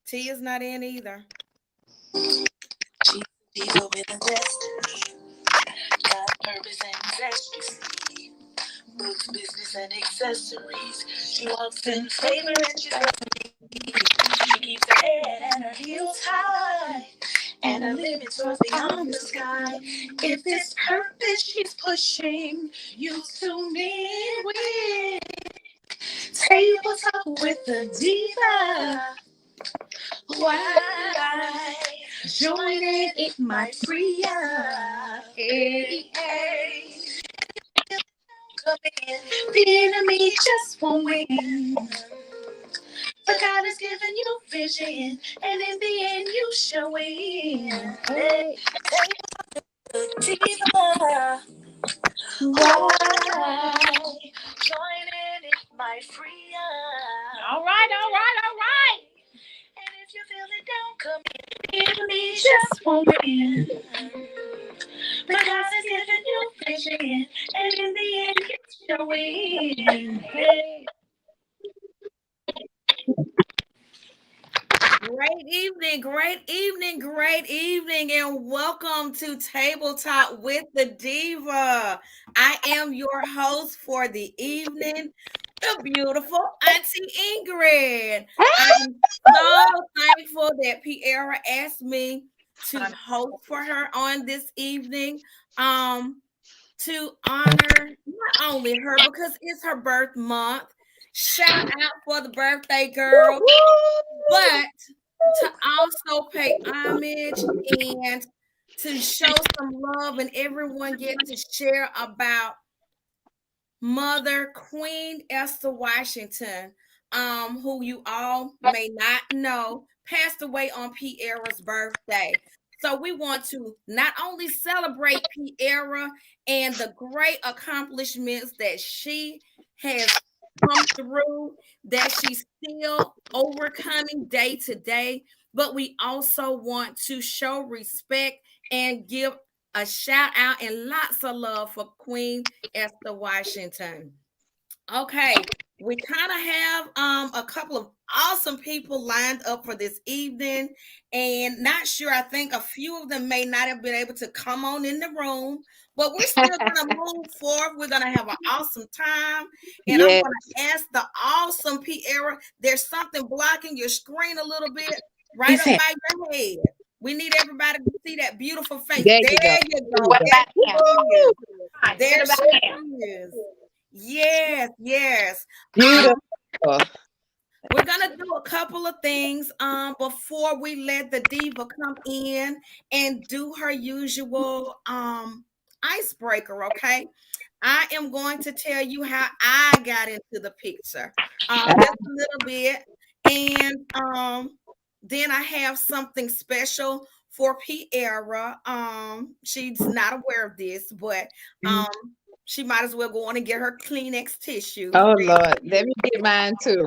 T is not in either. She's a diva with a destiny, got purpose and ecstasy, books, business, and accessories. She walks in favor and she's ready. She keeps her head and her heels high, and her limits soars beyond the sky. If it's purpose she's pushing, you tune in with Table Talk with the Diva. Why? Joining it might free up. Hey, hey. Come in. The enemy just won't win. But God has given you vision, and in the end you shall win. Hey, Diva. Why? Joining it might free up. All right. And if you feel it down, come in. The enemy just won't win. But God has given you vision, and in the end you shall win. Hey. Great evening, and welcome to Table Talk with the Diva. I am your host for the evening, the beautiful Auntie Ingrid. I'm so thankful that Piera asked me to host for her on this evening. To honor not only her because it's her birth month. Shout out for the birthday girl, but to also pay homage and to show some love and everyone get to share about Mother Queen Esther Washington, who you all may not know, passed away on Piera's birthday. So we want to not only celebrate Piera and the great accomplishments that she has come through, that she's still overcoming day to day, but we also want to show respect and give a shout out and lots of love for Queen Esther Washington. Okay, we kind of have a couple of awesome people lined up for this evening, and not sure. I think a few of them may not have been able to come on in the room, but we're still gonna move forward. We're gonna have an awesome time, and I'm gonna ask the awesome Piera. There's something blocking your screen a little bit right up by your head. We need everybody to see that beautiful face. There There you go. you go. There she is. Yes. Beautiful. We're gonna do a couple of things before we let the diva come in and do her usual icebreaker. Okay, I am going to tell you how I got into the picture just a little bit, and then I have something special for Piera. She's not aware of this, but she might as well go on and get her Kleenex tissue. Oh Lord, let me get mine too.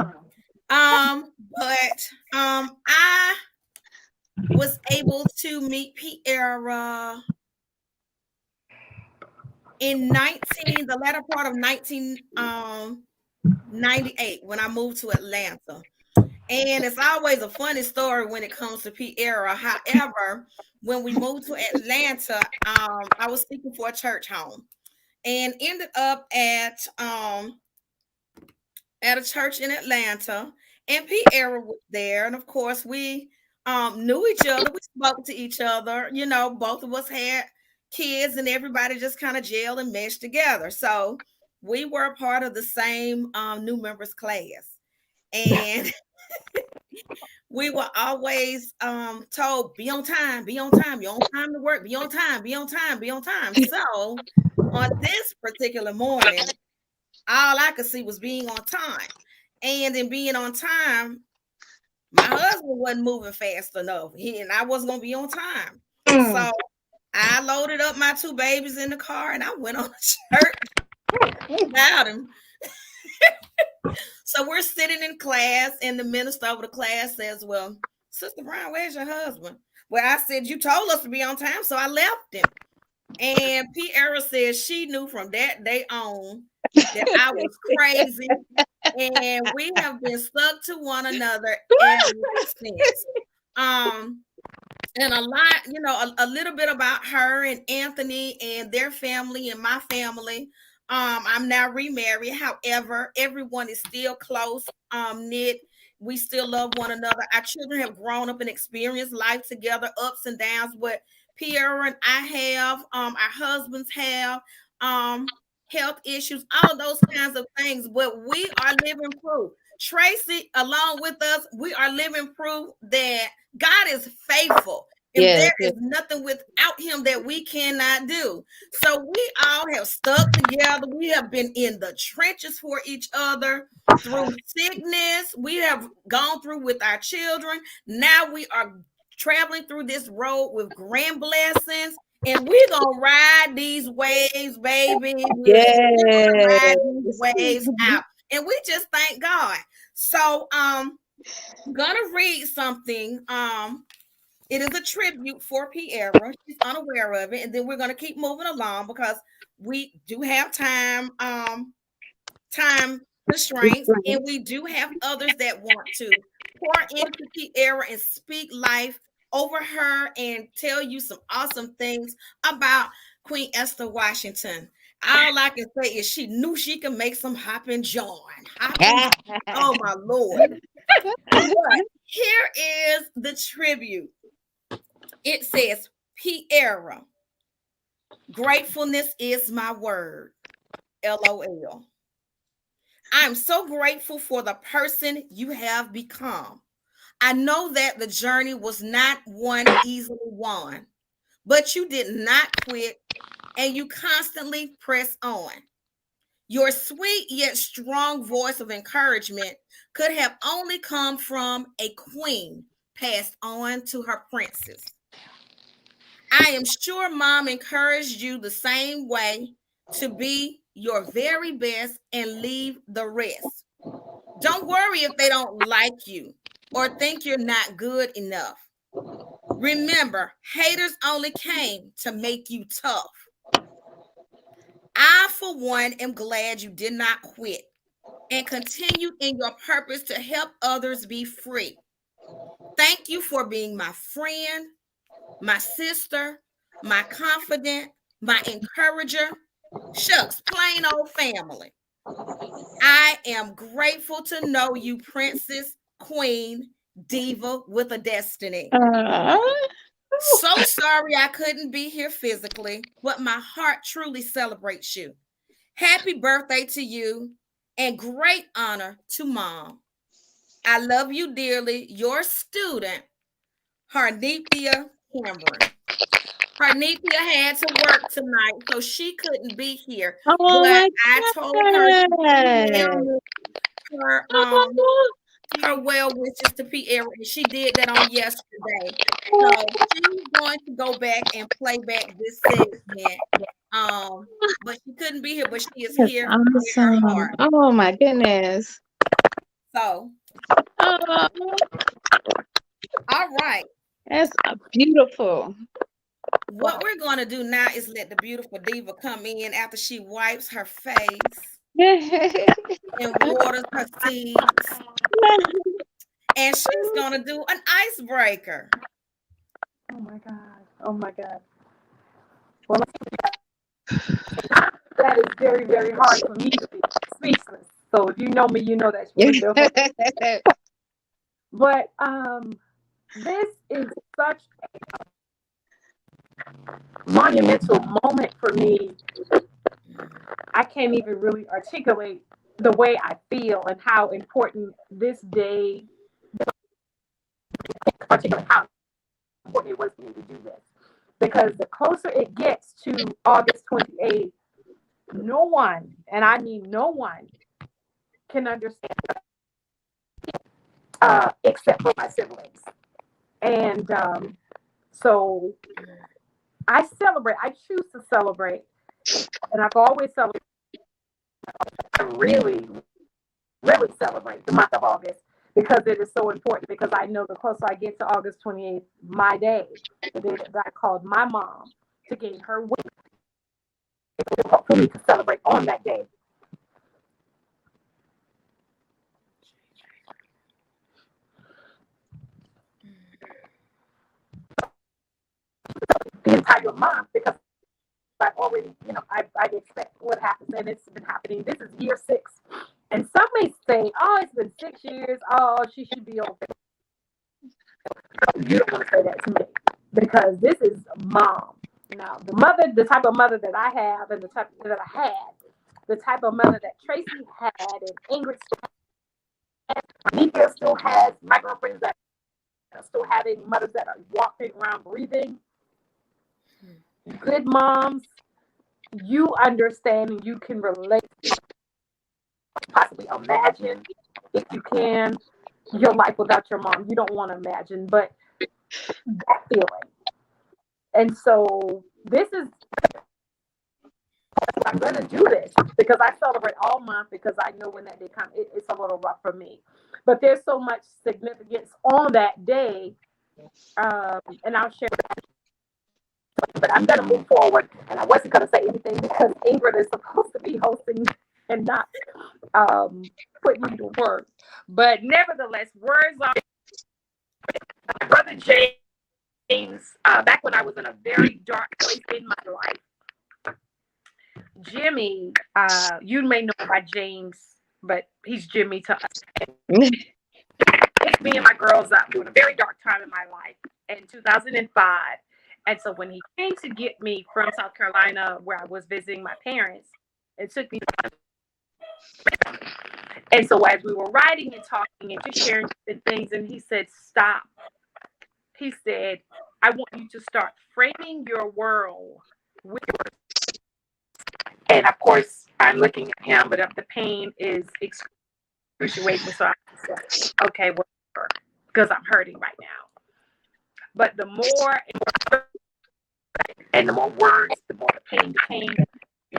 But I was able to meet Piera in the latter part of 1998 when I moved to Atlanta. And it's always a funny story when it comes to Piera. However, when we moved to Atlanta, I was seeking for a church home and ended up at a church in Atlanta, and Piera was there. And of course, we knew each other. We spoke to each other. You know, both of us had kids, and everybody just kind of gelled and meshed together. So we were a part of the same new members class, and we were always told, be on time, you're on time to work, be on time. So on this particular morning, all I could see was being on time. And in being on time, my husband wasn't moving fast enough. And I wasn't going to be on time. So I loaded up my two babies in the car and I went on church without him. So we're sitting in class, and the minister over the class says, well, Sister Brown, where's your husband? Well, I said, you told us to be on time, so I left him. And Piera says she knew from that day on that I was crazy and we have been stuck to one another ever since. Um, and a lot, a little bit about her and Anthony and their family and my family. I'm now remarried. However, everyone is still close, knit. We still love one another. Our children have grown up and experienced life together, ups and downs. What Pierre and I have, our husbands have, health issues, all of those kinds of things. But we are living proof. Tracy, along with us, we are living proof that God is faithful. And Yes, there is yes, nothing without him that we cannot do. So we all have stuck together. We have been in the trenches for each other through sickness. We have gone through with our children. Now we are traveling through this road with grand blessings. And we're going to ride these waves, baby. We're going to ride these yes. waves out. And we just thank God. So, gonna read something. It is a tribute for Piera. She's unaware of it, and then we're gonna keep moving along because we do have time constraints, and we do have others that want to pour into Piera and speak life over her and tell you some awesome things about Queen Esther Washington. All I can say is she knew she could make some hopping John. Hopping, oh my Lord. But here is the tribute. It says, Piera, gratefulness is my word. LOL. I'm so grateful for the person you have become. I know that the journey was not one easily won, but you did not quit and you constantly press on. Your sweet yet strong voice of encouragement could have only come from a queen passed on to her princess. I am sure mom encouraged you the same way to be your very best and leave the rest. Don't worry if they don't like you or think you're not good enough. Remember, haters only came to make you tough. I, for one, am glad you did not quit and continue in your purpose to help others be free. Thank you for being my friend, my sister, my confidant, my encourager. Shucks, plain old family. I am grateful to know you, Princess, Queen, Diva with a Destiny. Uh, So sorry I couldn't be here physically, but my heart truly celebrates you. Happy birthday to you and great honor to mom. I love you dearly. Your student, Harnethia Cameron. Harnethia had to work tonight, so she couldn't be here. oh But my I told her to email God. me her her well wishes to Pierre, and she did that on yesterday. So she's going to go back and play back this segment. But she couldn't be here, but she is That's here in her awesome. heart. Oh my goodness. So, Oh, all right. that's beautiful. What we're going to do now is let the beautiful diva come in after she wipes her face and waters her seeds, and she's going to do an icebreaker. Oh my God. Oh my God. Well, that is very, very hard for me to be speechless. So if you know me, you know that's really difficult. But this is such a monumental moment for me. I can't even really articulate the way I feel and how important this day, articulate how important it was for me to do this. Because the closer it gets to August 28th, no one, and I mean no one, can understand except for my siblings. And so I celebrate, I choose to celebrate, and I've always celebrated, I really, really celebrate the month of August because it is so important. Because I know the closer I get to August 28th, my day, the day that God called my mom to gain her wings, it's difficult for me to celebrate on that day. a month because I already, I expect what happens, and it's been happening. This is year 6. And some may say, oh, it's been 6 years. Oh, she should be okay. You don't want to say that to me because this is mom. Now, the type of mother that I have, and the type that I had, the type of mother that Tracy had, and Ingrid still has, Nika still has, my girlfriends that are still having, mothers that are walking around breathing, good moms, you understand and you can relate, possibly imagine, if you can, your life without your mom. You don't want to imagine, but that feeling. And so this is, I'm going to do this because I celebrate all month because I know when that day comes, it's a little rough for me. But there's so much significance on that day, and I'll share that. But I'm going to move forward, and I wasn't going to say anything because Ingrid is supposed to be hosting and not putting me to work. But nevertheless, words are my brother James. Back when I was in a very dark place in my life, Jimmy, you may know by James, but he's Jimmy to us. Picked me and my girls up during a very dark time in my life in 2005. And so when he came to get me from South Carolina, where I was visiting my parents, it took me. And so as we were writing and talking and just sharing things, and he said, stop. He said, I want you to start framing your world with. And of course, I'm looking at him, but the pain is excruciating. So I said, okay, whatever, because I'm hurting right now. But the more and the more words, the more the pain became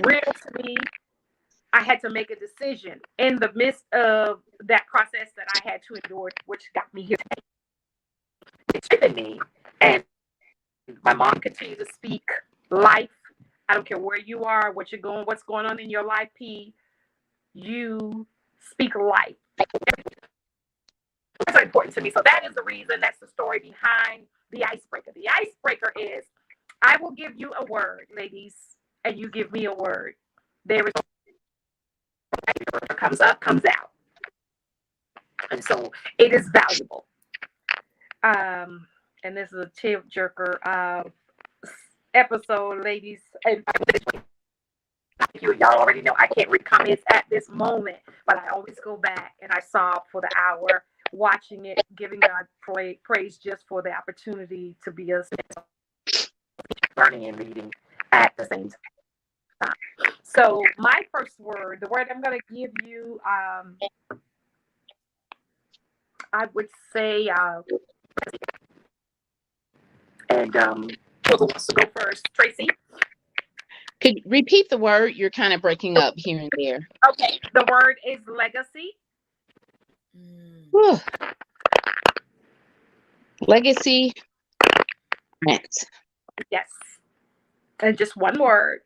real to me. I had to make a decision in the midst of that process that I had to endure, which got me here today. It's driven me, and my mom continued to speak life. I don't care where you are, what you're going, what's going on in your life, P. You speak life. That's so important to me. So that is the reason. That's the story behind the icebreaker. The icebreaker is, I will give you a word, ladies, and you give me a word. There is whatever comes up, comes out, and so it is valuable. And this is a tip jerker episode, ladies. And y'all already know I can't read comments at this moment, but I always go back and I sob for the hour watching it, giving God praise just for the opportunity to be a learning and reading at the same time. So my first word, the word I'm going to give you, I would say, and who wants to go first? Tracy? Could you repeat the word? You're kind of breaking up here and there. Okay, the word is legacy. Whew. Legacy. Rent. Yes. And just one word.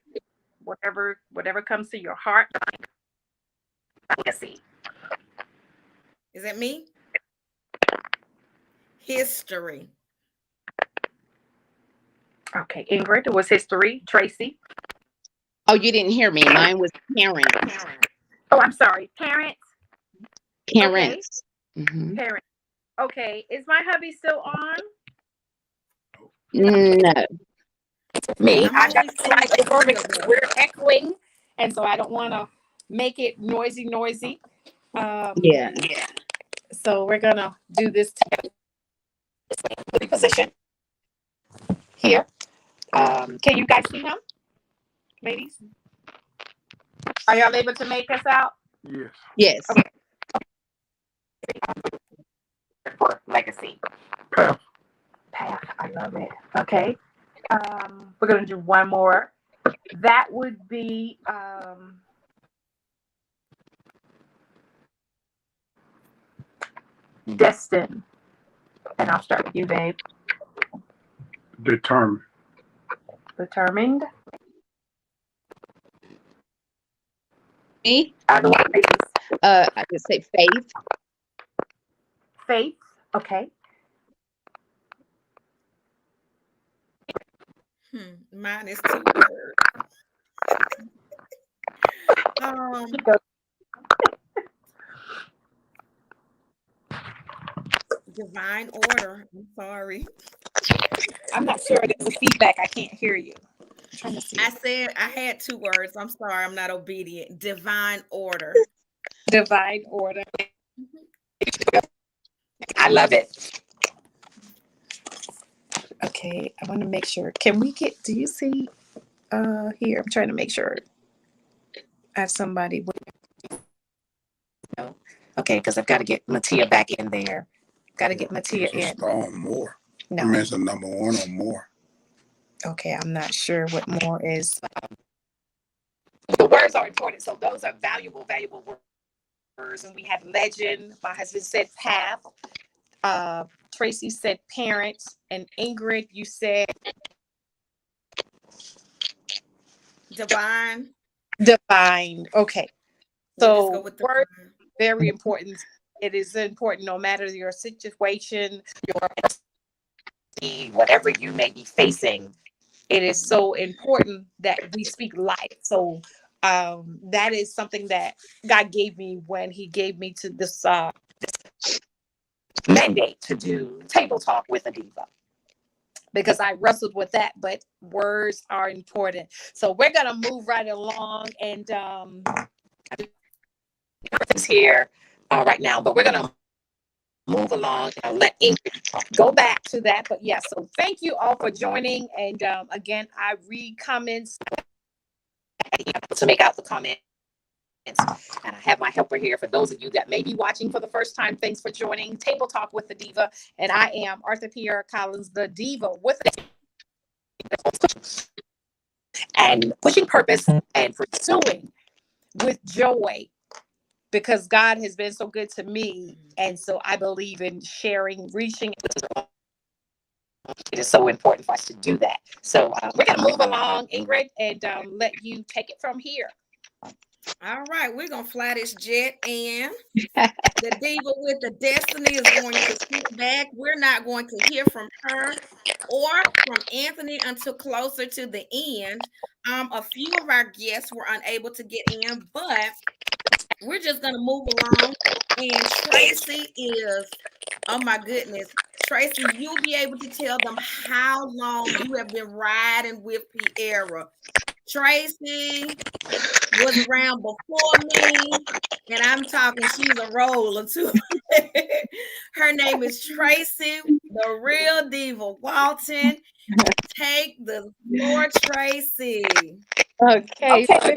Whatever comes to your heart. Legacy. Is that me? History. Okay, Ingrid was history. Tracy? Oh, you didn't hear me. Mine was parents. Oh, I'm sorry. Parents? Parents. Okay. Mm-hmm. Parents. Okay, is my hubby still on? No. Me. I'm I got only to seeing try over three of because them. we're echoing, and so I don't want to make it noisy. Yeah. So we're gonna do this together. Position here. Can you guys see him, ladies? Are y'all able to make us out? Yes. Yes. Okay. For legacy. Pass. I love it. Okay. We're gonna do one more. That would be destined. And I'll start with you, babe. Determined. Determined. Me? I don't want ladies. I would say faith. Faith. Okay. Mine is two words. Um, divine order. I'm sorry. I'm not sure. There's a feedback. I can't hear you. I'm trying to see. I said I had two words. I'm sorry. I'm not obedient. Divine order. Divine order. Mhm. I love it. Okay, I want to make sure. Can we get? Do you see? Here, I'm trying to make sure. I have somebody. No. Okay, because I've got to get Matia back in there. Got to get Matia It's a in. star on more. I No. mean, it's a number one on more. Okay, I'm not sure what more is. The words are important, so those are valuable words. And we have legend. My husband said path. Tracy said parents, and Ingrid, you said Divine. divine. Okay, We'll just go so with words divine. very important. It is important, no matter your situation, your whatever you may be facing. It is so important that we speak life. So that is something that God gave me when He gave me to this mandate to do table talk with a diva, because I wrestled with that. But words are important. So we're gonna move right along, and everything's here right now. But we're gonna move along. Let Ingrid go back to that. But yes, so thank you all for joining. And again, I read comments to make out the comments. And I have my helper here for those of you that may be watching for the first time. Thanks for joining Table Talk with the Diva. And I am Arthur Pierre Collins, the Diva, with and pushing purpose and pursuing with joy, because God has been so good to me. And so I believe in sharing, reaching. It is so important for us to do that. So we're going to move along, Ingrid, and let you take it from here. All right, we're gonna fly this jet, and the diva with the destiny is going to sit back. We're not going to hear from her or from Anthony until closer to the end. A few of our guests were unable to get in, but we're just gonna move along. And Tracy is, oh my goodness, Tracy, you'll be able to tell them how long you have been riding with Piera. Tracy was around before me, and I'm talking, she's a roller too. Her name is Tracy, the real diva Walton. Take the floor, Tracy. Okay. Okay,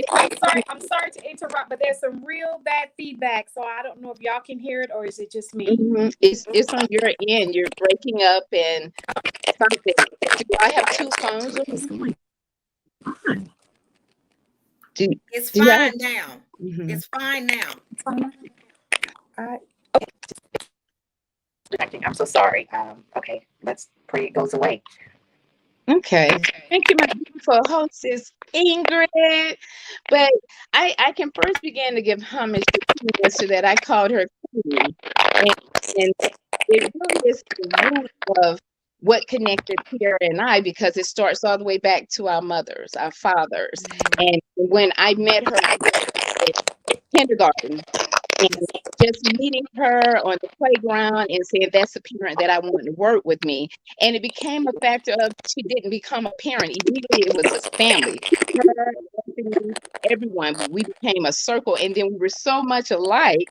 I'm sorry to interrupt, but there's some real bad feedback. So I don't know if y'all can hear it, or is it just me? It's on your end. You're breaking up and something. Do I have two phones? It's Do y'all have? fine now. Mhm. It's fine now. I, I'm so sorry. Okay, let's pray it goes away. Okay. Thank you, my beautiful hostess, Ingrid. But I can first begin to give homage to Queen Esther, that I called her Queen. And it really is the root of what connected Pierre and I, because it starts all the way back to our mothers, our fathers. And when I met her in kindergarten, and just meeting her on the playground and saying that's a parent that I want to work with me. And it became a factor of, she didn't become a parent. Immediately it was a family. Her, Anthony, everyone. We became a circle, and then we were so much alike.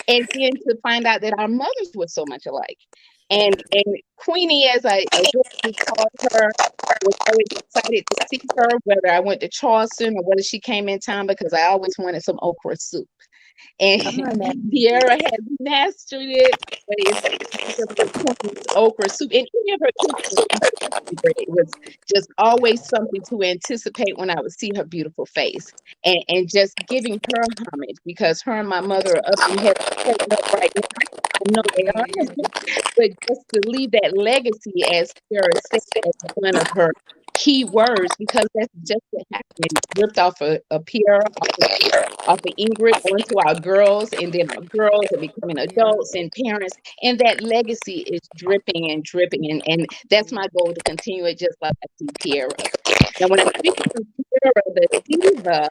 And then to find out that our mothers were so much alike. And Queenie, as I adorably called her, was always excited to see her, whether I went to Charleston or whether she came in town, because I always wanted some okra soup. And Come on now. Sierra has mastered it, but it's okra soup. And any of her cooking, it was just always something to anticipate when I would see her beautiful face. And just giving her homage, because her and my mother are up in heaven right now. I know they are, but just to leave that legacy, as Sarah said, as one of her key words, because that's just what happened. Ripped off a Pierre, off of Ingrid, onto our girls, and then our girls are becoming Yeah. adults and parents, and that legacy is dripping and dripping, and that's my goal, to continue it just like I see Pierre. Now, when I speak of Pierre, the diva,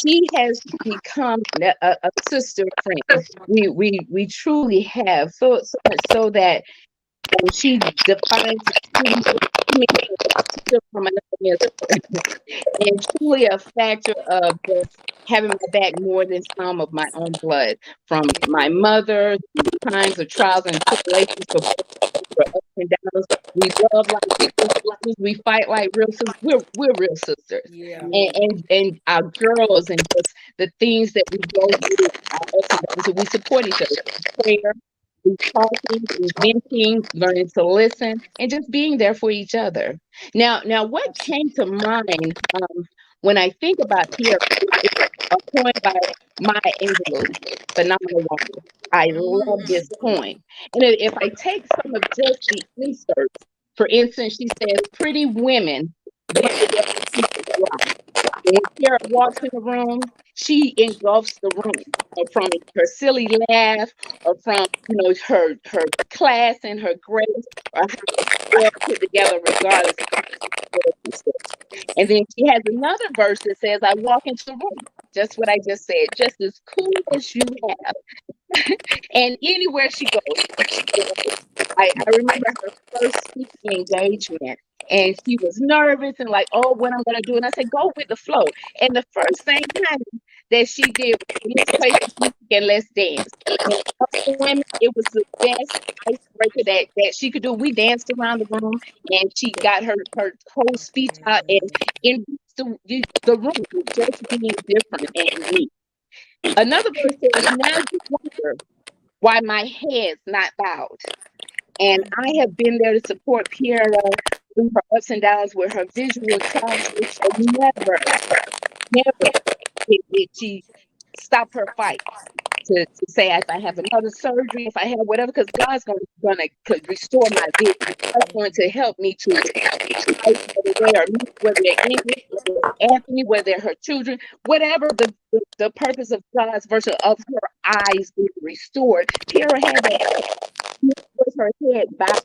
she has become a sister friend. We truly have, so much so that she defines me from another mister, and truly a factor of just having my back more than some of my own blood, from my mother, times of trials and tribulations, for ups and downs. We love like real sisters. We fight like real sisters. We're real sisters, Yeah. and our girls, and just the things that we go through, our ups and downs. So we support each other. Prayer, we talking, we venting, learning to listen, and just being there for each other. Now, what came to mind when I think about Pierre is a poem by Maya Angelou, Phenomenal Woman. I love this poem. And if I take some of just the inserts, for instance, she says, "Pretty women wonder what the secret lies." When Sarah walks in the room, she engulfs the room, from her silly laugh, or from her class and her grace, or how it's well put together, regardless of circumstance. And then she has another verse that says, "I walk into the room," just what I just said, just as cool as you have, and anywhere she goes, I remember her first speaking engagement, and she was nervous and like, "Oh, what I'm gonna do?" And I said, "Go with the flow." And the first thing, honey, that she did was, "Let's play some music and let's dance." And other women, it was the best icebreaker that she could do. We danced around the room, and she got her whole speech out, and in the room with just being different and unique. Another verse says, "Now you wonder why my head's not bowed." And I have been there to support Kiara through her ups and downs with her visual challenges. So never did she stop her fight to say, if I have another surgery, if I have whatever, because God's gonna restore my vision. God's going to help me to fight, whether they are me, whether they're English, whether they're Anthony, whether they're her children, whatever the purpose of God's version of her eyes being restored. Kiara had that with her head bowed.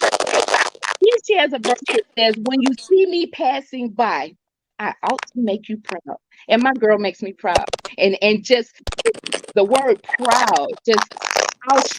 Then she has a verse that says, "When you see me passing by, I ought to make you proud." And my girl makes me proud. And just the word proud, just how she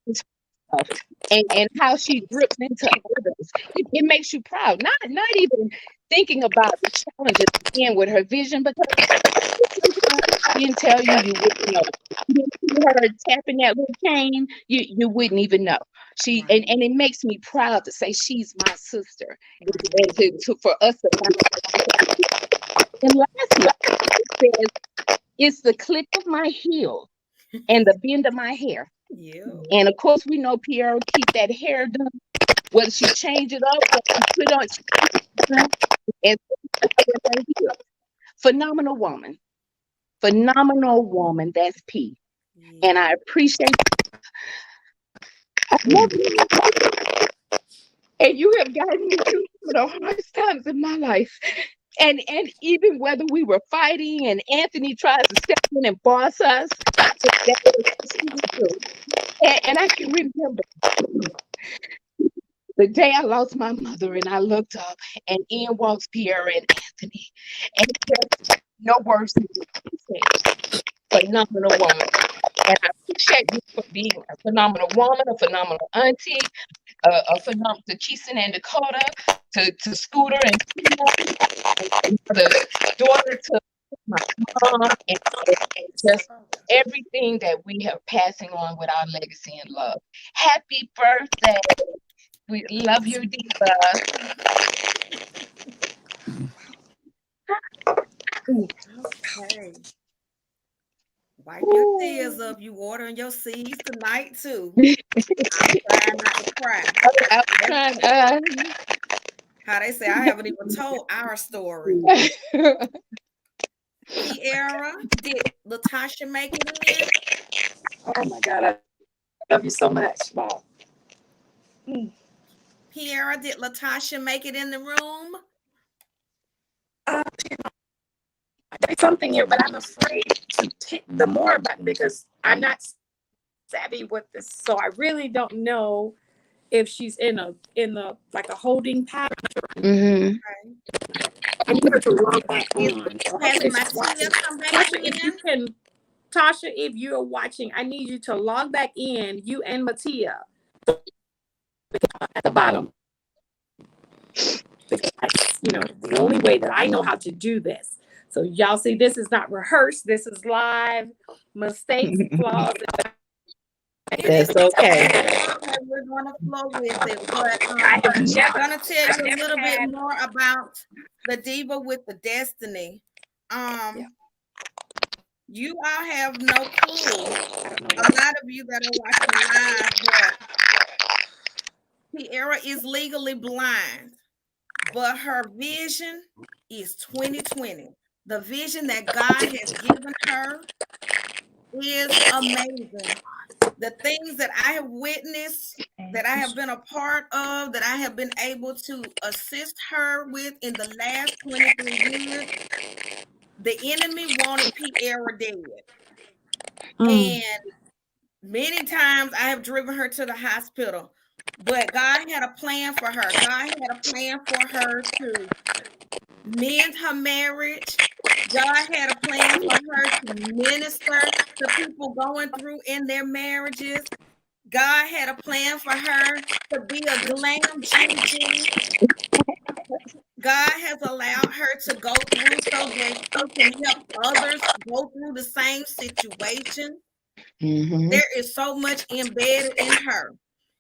is herself, and how she drips into others. It makes you proud. Not even thinking about the challenges again with her vision, because sometimes she didn't tell you, you wouldn't know. You didn't see her tapping that little cane, you wouldn't even know. And it makes me proud to say she's my sister, and for us to bounce. And lastly, it says, "It's the click of my heel and the bend of my hair." Yeah. And of course, we know Pierre keep that hair done. Whether she change it up, whether she put on, she keep it done, and with her heel. Phenomenal woman. Phenomenal woman. That's P. And Yeah. I appreciate, I love you. And you have gotten me through some of the hardest times in my life. And even whether we were fighting and Anthony tries to step in and boss us, that was pushing through. And I can remember the day I lost my mother, and I looked up, and in walks Pierre and Anthony. And just no words needed to be said. Phenomenal woman. And I appreciate you for being a phenomenal woman, a phenomenal auntie, a phenomenal to Keeson and Dakota, to Scooter and Tina, and the daughter to my mom, and just everything that we have passing on with our legacy and love. Happy birthday. We love you, Diva. Okay. Wipe your tears up. You watering your seeds tonight too. I'm trying not to cry. I was trying. How they say, I haven't even told our story. Kiara, did Latasha make it in? Oh my God, I love you so much. Wow. Piera, did Latasha make it in the room? There's something here, but I'm afraid to hit the more button because I'm not savvy with this, so I really don't know if she's in the like a holding pattern. Mm-hmm. I need her to log back on. Has Matia come back Tasha, if you in? can, Tasha, if you're watching, I need you to log back in. You and Matia at the bottom. Because that's, the only way that I know how to do this. So y'all see, this is not rehearsed. This is live. Mistakes, flaws. That's okay. We're going to flow with it, but I have I'm never, going to tell you a little bit had, more about the Diva with the Destiny. You all have no clue. A lot of you that are watching live, but Piera is legally blind, but her vision is 2020. The vision that God has given her is amazing. The things that I have witnessed, that I have been a part of, that I have been able to assist her with in the last 23 years, the enemy wanted Piera dead. And many times I have driven her to the hospital, but God had a plan for her. God had a plan for her to mend her marriage. God had a plan for her to minister to people going through in their marriages. God had a plan for her to be a glam Gigi. God has allowed her to go through so that she can help others go through the same situation. There is so much embedded in her.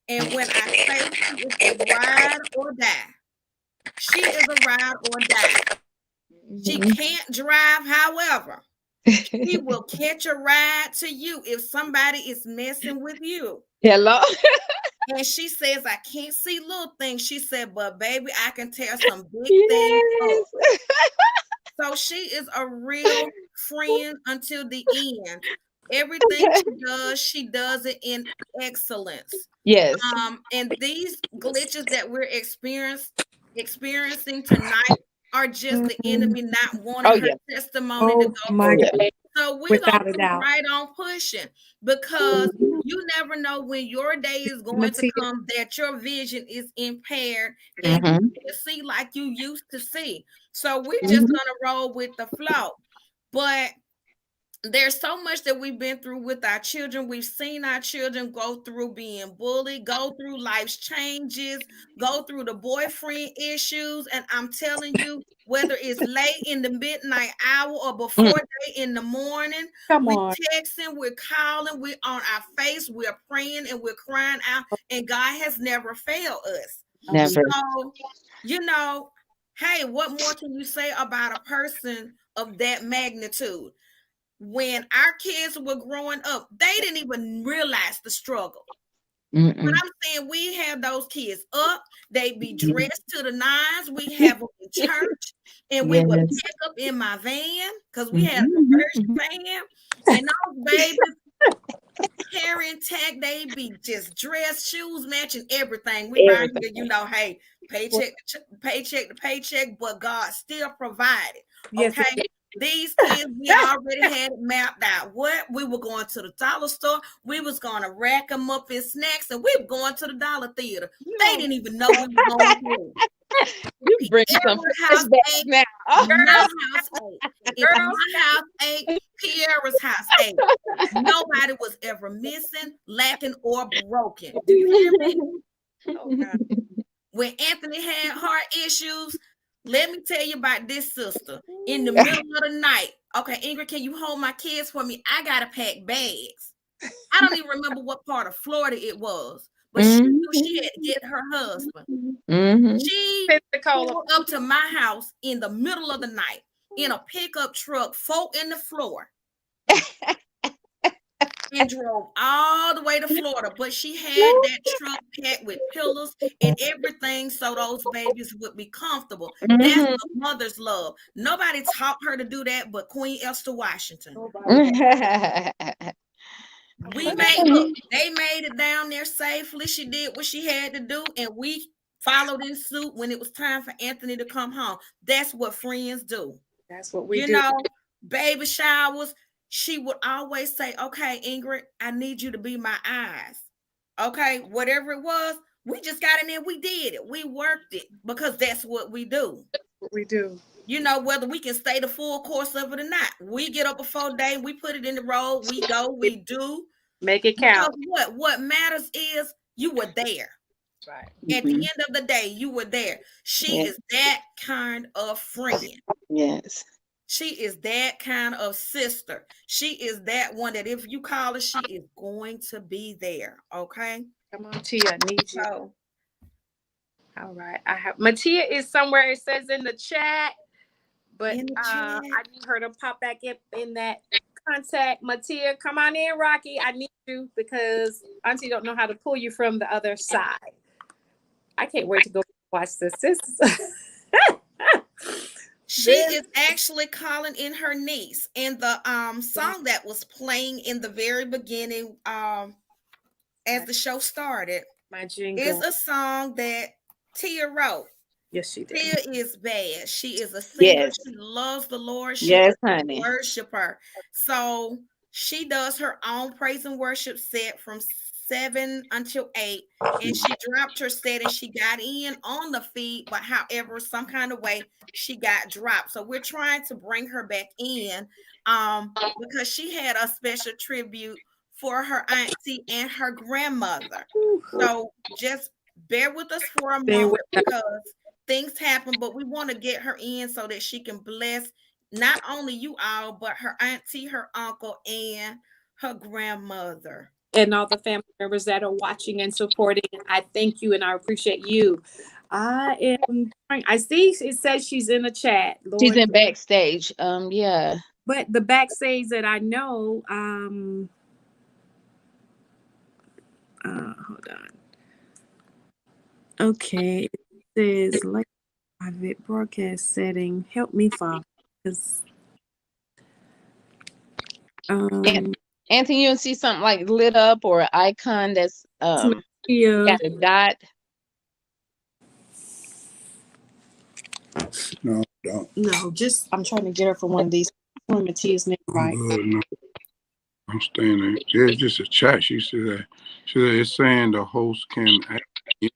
And when I say she is a ride or die, she is a ride or die. She can't drive, however, she will catch a ride to you if somebody is messing with you. Hello. And she says, I can't see little things. She said, but baby, I can tear some big things up. So she is a real friend until the end. Everything she does it in excellence. Yes. And these glitches that we're experiencing tonight are just the enemy not wanting her testimony to go forward. So we're going to keep right on pushing, because you never know when your day is going to come that your vision is impaired and you can't see like you used to see. So we're just going to roll with the flow. But there's so much that we've been through with our children. We've seen our children go through being bullied, go through life's changes, go through the boyfriend issues. And I'm telling you, whether it's late in the midnight hour or before day in the morning, we're texting, we're calling, we're on our face, we're praying and we're crying out. And God has never failed us. Never. So, hey, what more can you say about a person of that magnitude? When our kids were growing up, they didn't even realize the struggle. But I'm saying, we have those kids up, they be dressed to the nines. We have them in church, and we would pick up in my van because we had a conversion van, and those babies carrying tag, they be just dressed, shoes matching, everything. We right here, hey, paycheck to paycheck, but God still provided. Okay. These kids, we already had it mapped out. What we were going to the dollar store, we was going to rack them up in snacks, and we were going to the dollar theater. They didn't even know we were going to. You bring some house ate, now. my house ate. If my house ate, Piera's house ate. Nobody was ever missing, lacking, or broken. Do you hear me? Oh, God. When Anthony had heart issues, let me tell you about this sister. In the middle of the night, okay, Ingrid, can you hold my kids for me? I gotta pack bags. I don't even remember what part of Florida it was, but she knew she had to get her husband. She pulled up to my house in the middle of the night in a pickup truck, 4 in the floor, and drove all the way to Florida. But she had that truck packed with pillows and everything so those babies would be comfortable. That's what mother's love. Nobody taught her to do that but Queen Esther Washington. They made it down there safely. She did what she had to do, and we followed in suit when it was time for Anthony to come home. That's what friends do. That's what we You do. know, baby showers, she would always say, okay, Ingrid, I need you to be my eyes. Okay, whatever it was, we just got in there, we did it, we worked it because that's what we do. What we do. You know, whether we can stay the full course of it or not. We get up before day, we put it in the road, we go, we do. Make it Because count. what matters is you were there. Right. At the end of the day, you were there. She is that kind of friend. Yes. She is that kind of sister. She is that one that if you call her, she is going to be there. Okay. Come on, Tia. I need you. So, all right. I have Matia is somewhere. It says in the chat, but in the chat. I need her to pop back in that contact. Matia, come on in, Rocky. I need you because Auntie don't know how to pull you from the other side. I can't wait to go watch this. She is actually calling in her niece. And the song that was playing in the very beginning as the show started is a song that Tia wrote. Yes, she did. Tia is bad. She is a singer. Yes. She loves the Lord. She Yes, is a honey. worshiper. So she does her own praise and worship set from 7 until 8. And she dropped her set and she got in on the feed, but however, some kind of way she got dropped. So we're trying to bring her back in because she had a special tribute for her auntie and her grandmother. So just bear with us for a moment because things happen, but we want to get her in so that she can bless not only you all, but her auntie, her uncle, and her grandmother. And all the family members that are watching and supporting. I thank you and I appreciate you. I see it says she's in the chat. Lord. She's in backstage. Yeah. But the backstage that I know, hold on. Okay. It says like private broadcast setting. Help me, Father. Anthony, you see something like lit up or an icon that's got a dot? No, don't. No, just I'm trying to get her for one of these. Matia's name right. No. I'm staying there. It's just a chat. She said it's saying the host can add in.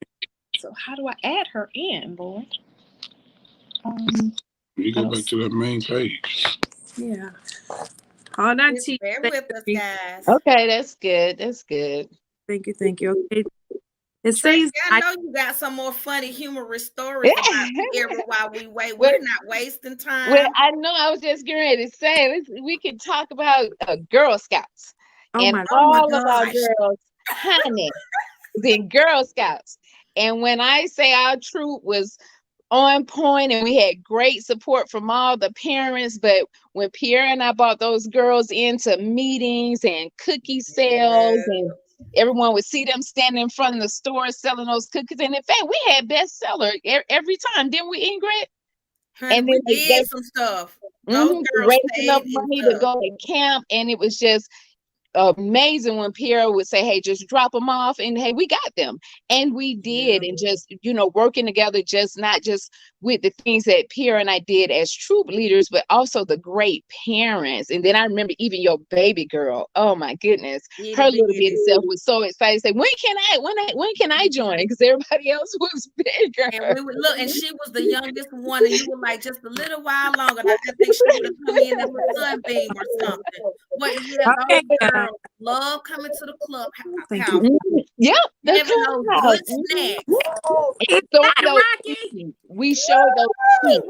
So how do I add her in, Lord? You go back to the main page. Yeah. Hold on, Tia. Bear with us, guys. Okay, that's good. That's good. Thank you. Okay. It Tracy, says I know you got some more funny, humorous stories about the era while we wait. We're not wasting time. Well, I know I was just getting ready to say we could talk about Girl Scouts and all of our girls, honey, the Girl Scouts. And when I say our troop was on point and we had great support from all the parents, but when Pierre and I brought those girls into meetings and cookie sales and everyone would see them standing in front of the store selling those cookies. And in fact, we had bestseller every time, didn't we, Ingrid? Honey, and then we did some stuff. Those girls raising up money to go to camp, and it was just amazing when Pierre would say, hey, just drop them off, and hey, we got them, and we did. And just working together, just not just with the things that Pierre and I did as troop leaders, but also the great parents. And then I remember even your baby girl, oh my goodness, her little bitty self was so excited, say, when can I join, because everybody else was bigger. And we would look, and she was the youngest one, and you were like, just a little while longer, I think she would have come in as a sunbeam or something. But yeah, those girls love coming to the club house. Yep, the clubhouse. Good snacks. We showed those.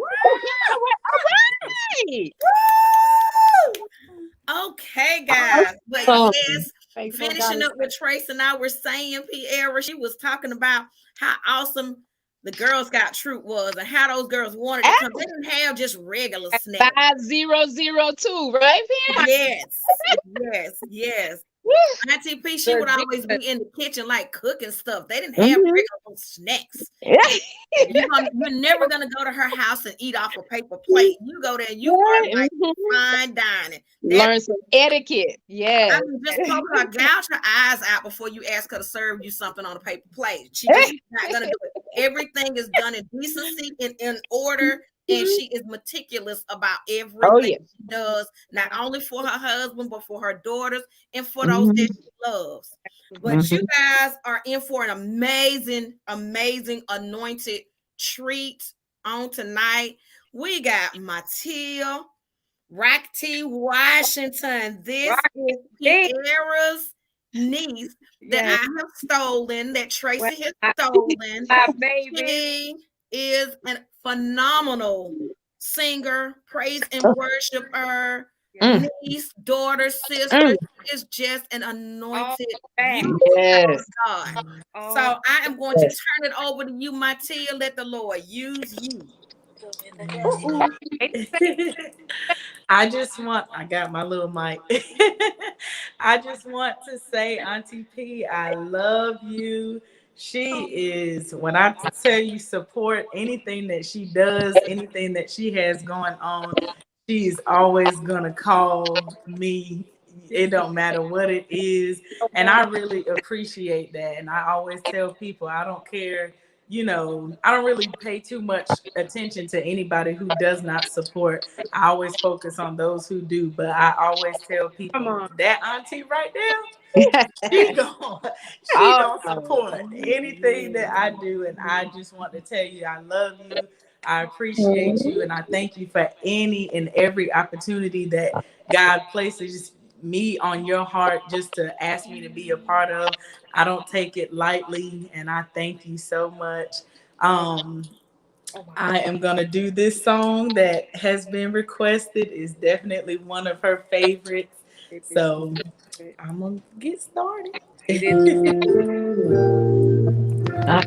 Okay, guys. But yes, finishing up with Trace and I were saying, Pierre, she was talking about how awesome the Girl Scout troop was and how those girls wanted to come. They didn't have just regular snacks. 5002, right, Pierre? Yes. Auntie P, she Good, would always good. be in the kitchen like cooking stuff. They didn't have Mhm. regular snacks. Yeah. You're never gonna go to her house and eat off a paper plate. You go there, you Right. learn like Mhm. fine dining. That Learn some etiquette. I Yes. mean, just poke her, gouge her eyes out before you ask her to serve you something on a paper plate. She just not gonna do it. Everything is done in decency and in order, and she is meticulous about Oh everything yeah. she does, not only for her husband, but for her daughters and for those that Mhm. she loves. But you Mhm. guys are in for an amazing, amazing anointed treat on tonight. We got Matilda Rocky Washington. This is Right. Kiara's niece that Yes. I have stolen, that Well, Tracy has stolen. my baby. She is a phenomenal singer, praise and Oh, worshiper, mm, niece, daughter, sister. mm. She is just an All anointed, back. beautiful child Yes. of God. So All I am going to Yes. turn it over to you, Matia. Let the Lord use you. ooh. I got my little mic. I just want to say, Auntie P, I love you. She is, when I tell you support anything that she does, anything that she has going on, she's always gonna call me. It don't matter what it is. And I really appreciate that. And I always tell people I don't care, I don't really pay too much attention to anybody who does not support. I always focus on those who do, but I always tell Come people on. that auntie right there, she gon' she Oh, gonna no. support anything that I do, and I just want to tell you I love you. I appreciate you, Mhm. and I thank you for any and every opportunity that God places me on your heart just to ask me to be a part of. I don't take it lightly, and I thank you so much. Um, I am gonna do this song that has been requested. Is definitely one of her favorites. So I'm gonna get started. It is. Uh,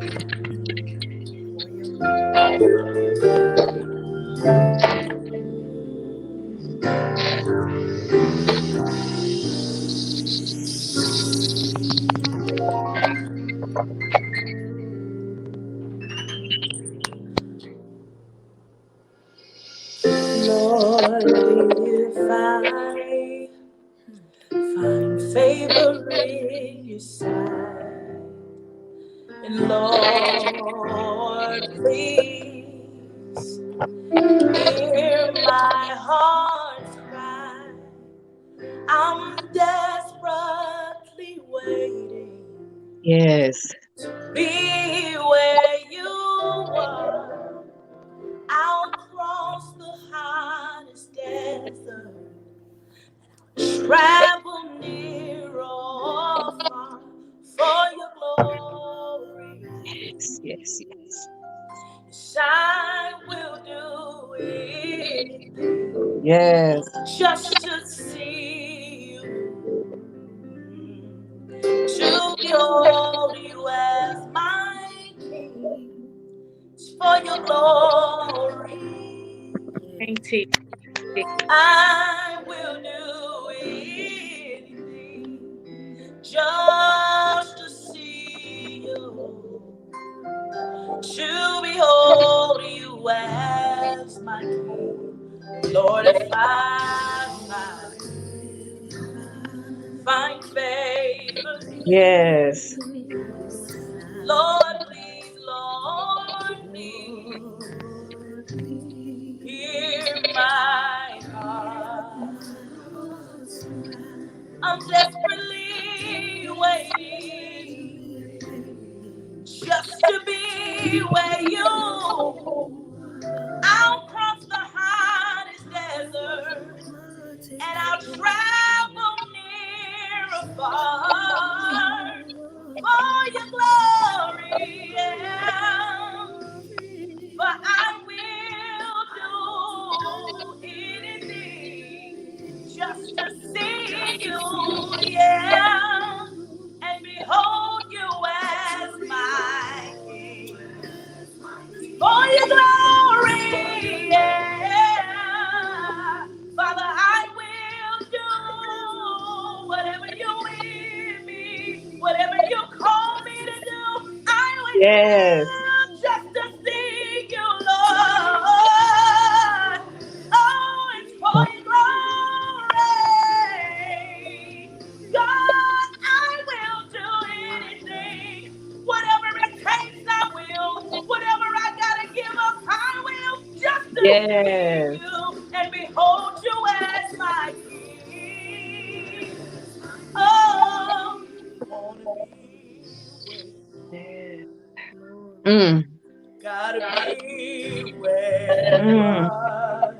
Lord, if I find favor in your sight, and Lord, please hear my heart's cry. I'm desperately waiting yes. to be where you are. I'll cross the hottest desert, travel near or far for your glory. Yes. Yes. Yes. Yes, I will do anything Yes. just to see you, to behold you as my king. It's for your glory. Auntie. I will do anything just to see you, to behold you as my king. Lord, if I find favor in Yes. you, Lord, please hear my heart. I'm desperately waiting just to be where I'll cross the hottest desert, and I'll travel near or far for your glory. Yeah. For I will do anything just to see you, yeah, and behold you as my king. Yes. just to see you, Lord. Oh, it's for your glory. God, I will do anything. Whatever it takes, I will. Whatever I gotta give up, I will. Just to see Yes. you and behold you as my king. Oh, wanna be where Yes. Lord. Mm. gotta be where you Mm. are.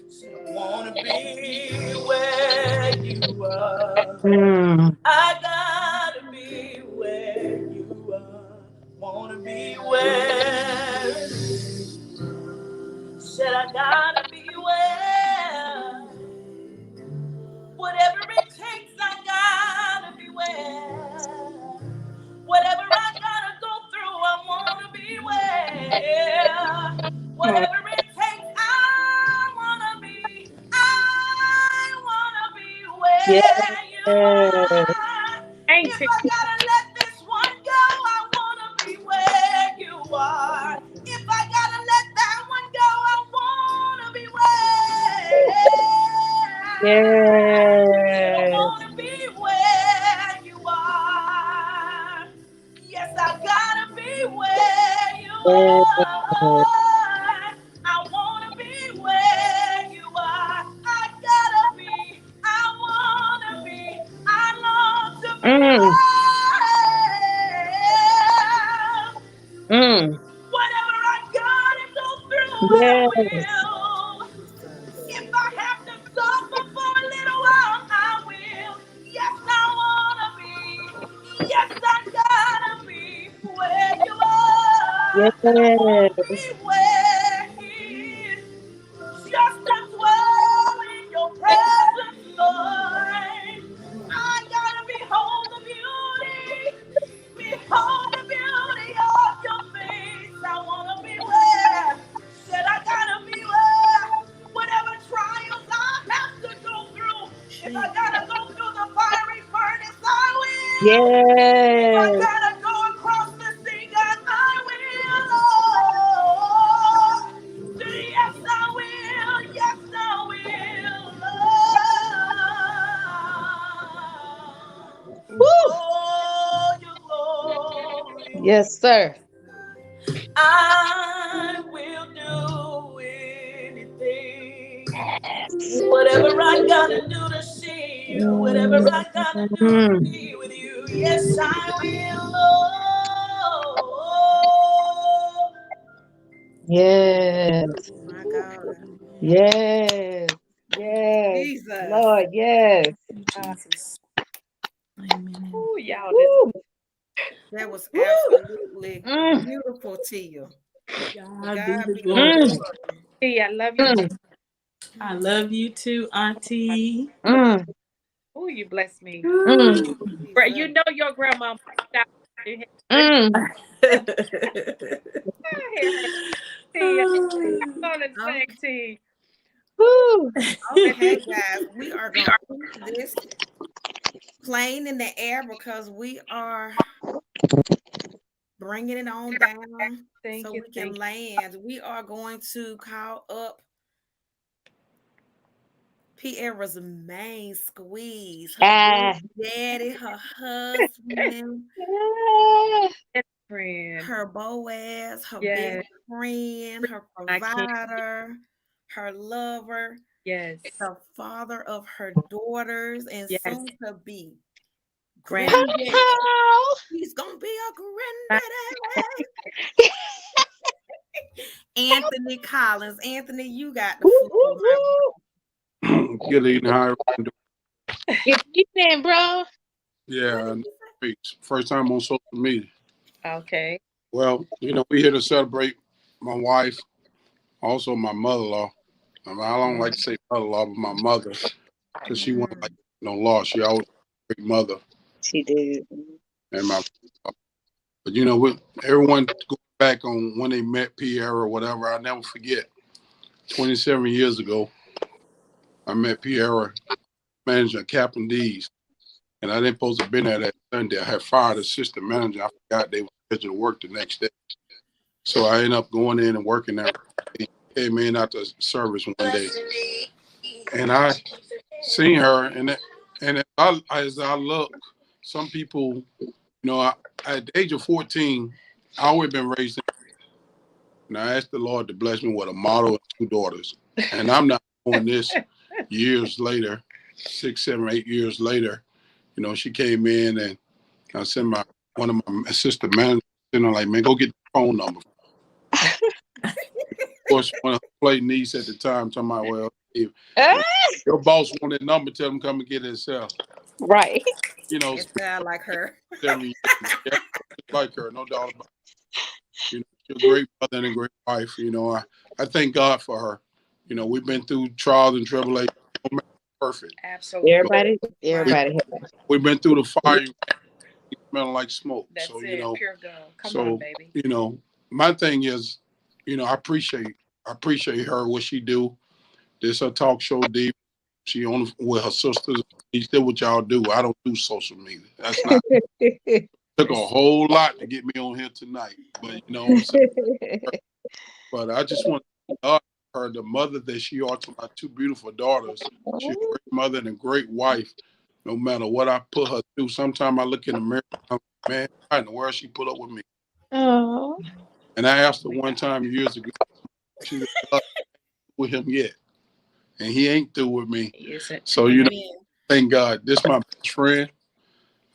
Said I wanna be where you are. Mm. I gotta be where you are. Wanna be where. Said I gotta be where. Whatever it takes, I gotta be where. Whatever I gotta go through, I wanna be where. Whatever it takes, I wanna be Yes. where you are. If Auntie. I gotta let this one go, I wanna be where you are. If I gotta let that one go, I wanna be where. Said I Yes. wanna be where you are. Yes, I gotta be where you are. I wanna be where you are. I gotta be. I wanna be. I long to be Mm. where. Mm. Whatever I gotta go through, I Yes. will. Jesus. If I have to suffer for a little while, I will. Yes, I wanna be. Yes, I gotta be where you are. I wanna Yes. be where He is. Just to dwell in your presence, Lord. I gotta behold the beauty. Behold the beauty of your face. I wanna be where. Said I gotta be where. Whatever trials I have to go through. If I Jesus. gotta go through the fiery furnace, I will. If I Yes. gotta go across the sea, God, I will. Oh, yes, I will. Yes, I will. Woo. Oh, your glory. Yes, sir. I will do anything. Whatever I gotta do to see you, whatever I gotta do to Mm. be with you, yes, I will. Oh, Yes. My God. Yes. Yes. Jesus. Lord, yes. Jesus. Amen. Ooh, y'all, this. That was Woo. absolutely Mm. beautiful, Tia. To God be God the be all the glory. Mm. glory. Hey, I love you too. I love you too, Auntie. Mm. Oh, you bless me. Mm. You Jesus. know your grandma. Mm. I hear her. Tea. I'm gonna sing Okay. tea. Woo. Okay, guys, we are going to keep this plane in the air because we are bringing it on down Thank so you. we can Thank land. We are going to call up Piera's main squeeze, you. her big daddy, her husband, Best friend. her Boaz, her best Yes. friend, her I can't. provider, her lover, Yes. the father of her daughters, and Yes. soon to be Grand. granddaddy. He's gonna be a granddaddy. Anthony Collins. Anthony, you got the Woo, floor, woo, my woo. Good evening, how Good evening, bro. what yeah, did you say? first time on social media. Okay. Well, we're here to celebrate my wife, also my mother-in-law. I don't like to say mother-in-law, but my mother, because she wasn't like Mm, no law. She always a great mother, She did. and my. But with everyone going back on when they met Pierre or whatever, I never forget. 27 years ago, I met Pierre, manager at Captain D's, and I didn't supposed to have been there that Sunday. I had fired assistant manager. I forgot they were scheduled to work the next day. So I ended up going in and working there. Came in after service one day, and I seen her, and as I look, some people, at the age of 14, I always been raised, and I asked the Lord to bless me with a model and two daughters, and I'm not doing this years later, 6, 7, 8 years later. She came in, and I sent one of my assistant managers, like, man, go get the phone number. Of course, one of her play niece at the time talking about, well, if your boss want that number, tell him come and get it himself. Right. It sound like her. 7 years. Yeah, just like her, no doubt about it. She's a great mother and a great wife. I thank God for her. We've been through trials and tribulations. No man perfect. Absolutely. Everybody Right. has. We've been through the fire, smelling like smoke. That's So it. Pure gold. Come so on, baby. My thing is, I appreciate her what she do. This her talk show, Diva. She on with her sisters. She did what y'all do. I don't do social media. That's not. Took a whole lot to get me on here tonight, but you know what I'm saying. But I just want to thank her, the mother that she are to my two beautiful daughters. She's a great mother and a great wife. No matter what I put her through, sometimes I look in the mirror, and I'm like, man, why in the world she put up with me? Oh. And I asked her one time years ago, she said, with him yet, and he ain't through with me. So thank God, this is my best friend.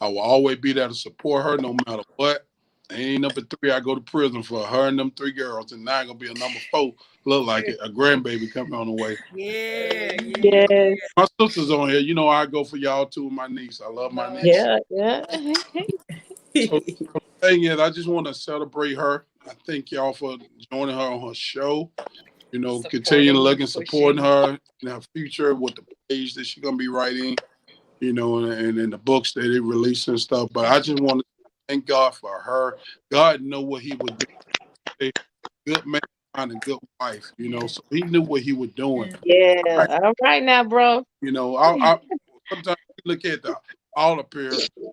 I will always be there to support her no matter what. Ain't number 3 I go to prison for her and them 3 girls, and now gonna be a number 4. Look like it, a grandbaby coming on the way. Yeah. Yes. My sister's on here. I go for y'all too with my niece. I love my niece. Yeah. So the thing is, I just want to celebrate her. I thank y'all for joining her on her show. Continue to look and supporting her in her future with the page that she's gonna be writing. And in the books that they release and stuff. But I just want to thank God for her. God know what He would do. A good man and a good wife. So He knew what He was doing. Yeah. All right now, bro. I sometimes you look at all up here,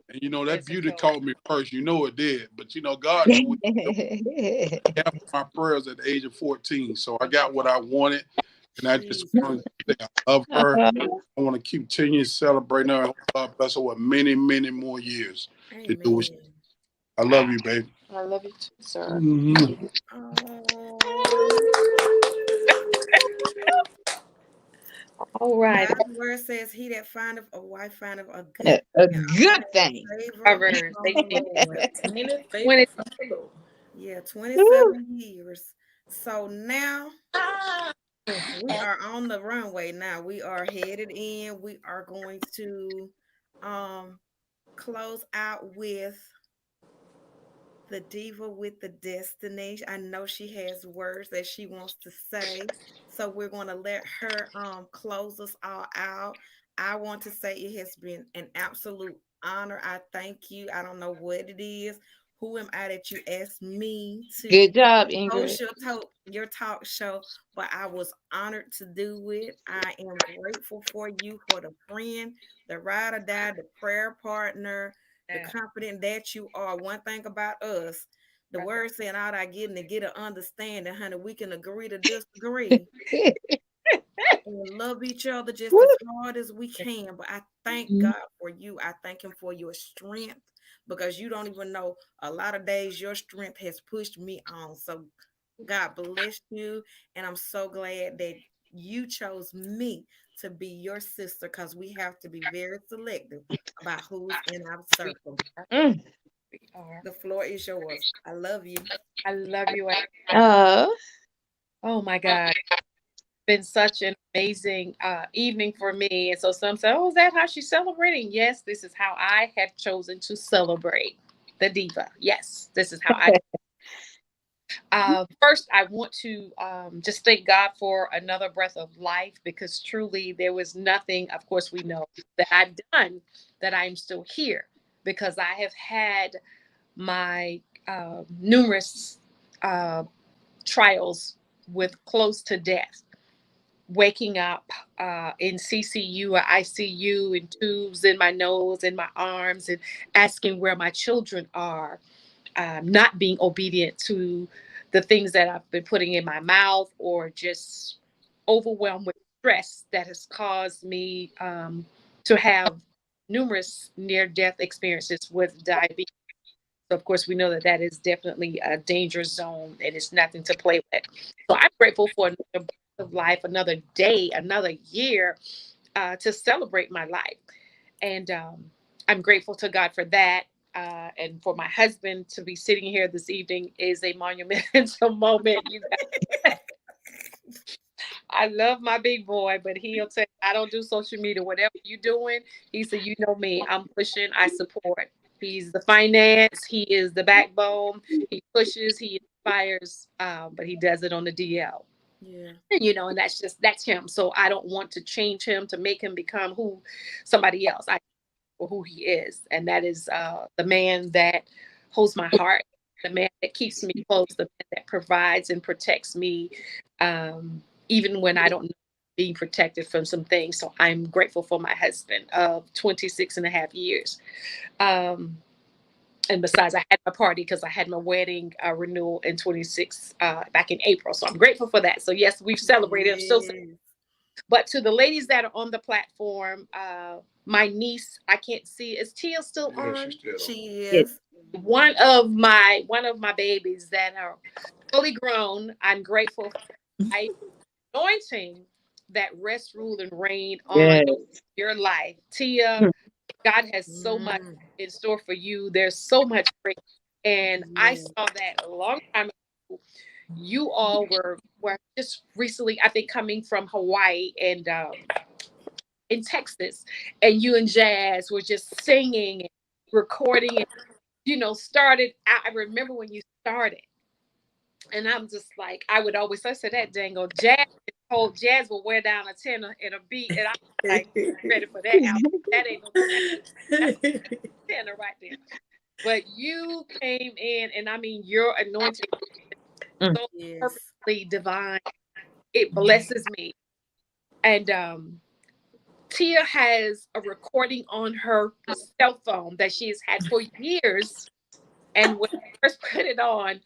and that beauty caught me first. It did, but God knew what He was doing. After my prayers at the age of 14, so I got what I wanted, and I just want to say I love her. I want to continue celebrating her. I hope God bless her with many, many more years to do what I love you, baby. I love you too, sir. Mm-hmm. All right. God's word says, "He that findeth a wife findeth a good A thing." good thing. Favor from the Lord. Yeah, 27 years. So now we are on the runway. Now we are headed in. We are going to close out with the diva with the destiny. I know she has words that she wants to say. So we're going to let her close us all out. I want to say it has been an absolute honor. I thank you. I don't know what it is. Who am I that you asked me to Good job, Ingrid. host your talk show? But I was honored to do it. I am grateful for you, for the friend, the ride or die, the prayer partner, the confident that you are. One thing about us, the word saying all I getting to get an understanding, honey, we can agree to disagree and love each other just as hard as we can. But I thank God for you. I thank Him for your strength because you don't even know a lot of days your strength has pushed me on. So God bless you. And I'm so glad that you chose me to be your sister because we have to be very selective about who's in our circle. Mm. The floor is yours. I love you. I love you. Oh. Oh my God. Been such an amazing evening for me. And so some say, oh, is that how she's celebrating? Yes, this is how I have chosen to celebrate the diva. Yes, this is how I. First, I want to just thank God for another breath of life because truly there was nothing, of course, we know that I've done that I'm still here because I have had my numerous trials with close to death. Waking up in CCU or ICU and tubes in my nose and my arms and asking where my children are not being obedient to the things that I've been putting in my mouth, or just overwhelmed with stress that has caused me to have numerous near death experiences with diabetes. So, of course, we know that that is definitely a danger zone and it's nothing to play with. So, I'm grateful for another breath of life, another day, another year to celebrate my life. And I'm grateful to God for that. And for my husband to be sitting here this evening is a monumental moment. You guys, I love my big boy, but he'll say, I don't do social media. Whatever you're doing, he said, you know me, I'm pushing, I support. He's the finance, he is the backbone, he pushes, he inspires, but he does it on the DL. Yeah. And, and that's him. So I don't want to change him to make him become who somebody else. I for who he is, and that is the man that holds my heart, the man that keeps me close, the man that provides and protects me, even when I don't know being protected from some things. So I'm grateful for my husband of 26 and a half years. And besides, I had my party because I had my wedding renewal in 26 back in April. So I'm grateful for that. So yes, we've celebrated. I'm still. Yes. But to the ladies that are on the platform, my niece, I can't see. Is Tia still Yeah, on? she's still on. She Yes. is. One of my babies that are fully grown. I'm grateful for my anointing that rest, rule, and reign on Yes. your life. Tia, God has so much Mm. in store for you. There's so much great. And I Yeah. saw that a long time ago. You all were just recently, I think, coming from Hawaii and in Texas, and you and Jazz were just singing and recording and started. I remember when you started, and I'm just like, I said that dangle Jazz. Whole Jazz will wear down a tenor and a beat, and I'm like ready for that album. That ain't no tenor. That's a tenor right there. But you came in, and I mean, your anointing is Mm. so Yes. perfectly divine. It blesses me, and Tia has a recording on her cell phone that she has had for years. And when I first put it on,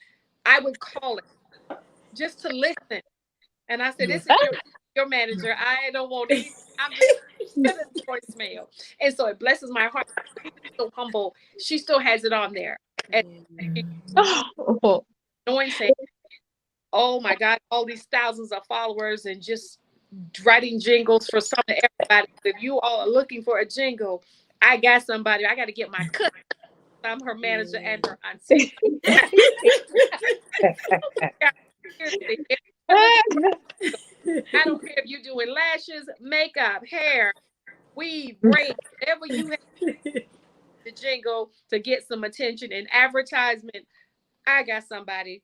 I would call it just to listen. And I said, "This is your manager. I don't want any. I'm just sending a voicemail." And so it blesses my heart. She's so humble. She still has it on there. And she Oh, anointing. Oh my God, all these thousands of followers and just writing jingles for some of everybody. If you all are looking for a jingle, I got somebody. I got to get my cut. I'm her manager and her auntie. Seriously, if you're looking for, I don't care if you're doing lashes, makeup, hair, weave, braid, whatever you have the jingle to get some attention and advertisement. I got somebody